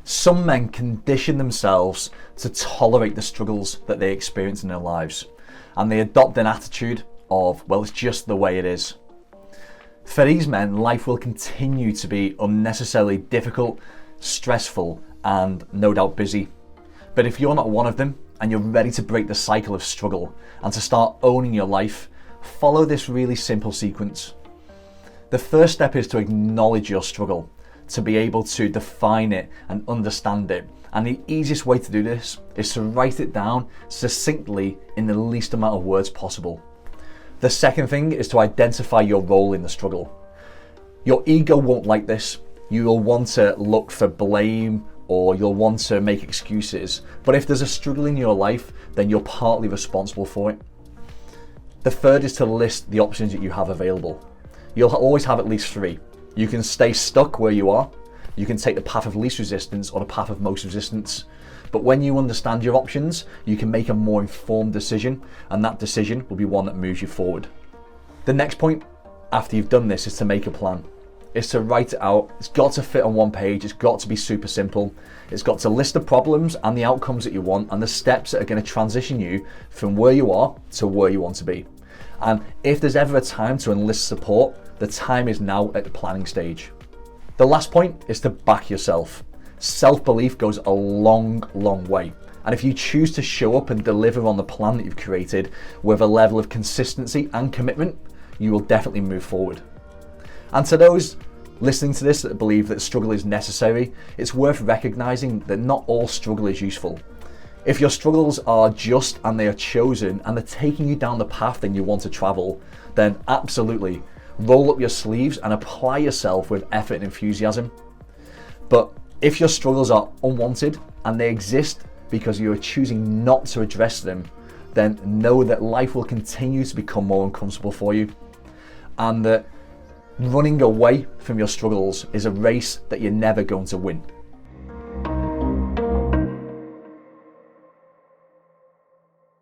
Some men condition themselves to tolerate the struggles that they experience in their lives, and they adopt an attitude of, well, it's just the way it is. For these men, life will continue to be unnecessarily difficult, stressful, and no doubt busy. But if you're not one of them, and you're ready to break the cycle of struggle and to start owning your life, follow this really simple sequence. The first step is to acknowledge your struggle, to be able to define it and understand it. And the easiest way to do this is to write it down succinctly in the least amount of words possible. The second thing is to identify your role in the struggle. Your ego won't like this. You'll want to look for blame, or you'll want to make excuses. But if there's a struggle in your life, then you're partly responsible for it. The third is to list the options that you have available. You'll always have at least three. You can stay stuck where you are, you can take the path of least resistance or the path of most resistance. But when you understand your options, you can make a more informed decision, and that decision will be one that moves you forward. The next point, after you've done this, is to make a plan. Is to write it out. It's got to fit on one page. It's got to be super simple. It's got to list the problems and the outcomes that you want and the steps that are going to transition you from where you are to where you want to be. And if there's ever a time to enlist support, the time is now at the planning stage. The last point is to back yourself. Self-belief goes a long, long way. And if you choose to show up and deliver on the plan that you've created with a level of consistency and commitment, you will definitely move forward. And to those listening to this that believe that struggle is necessary, it's worth recognizing that not all struggle is useful. If your struggles are just and they are chosen and they're taking you down the path that you want to travel, then absolutely roll up your sleeves and apply yourself with effort and enthusiasm. But if your struggles are unwanted and they exist because you are choosing not to address them, then know that life will continue to become more uncomfortable for you, and that running away from your struggles is a race that you're never going to win.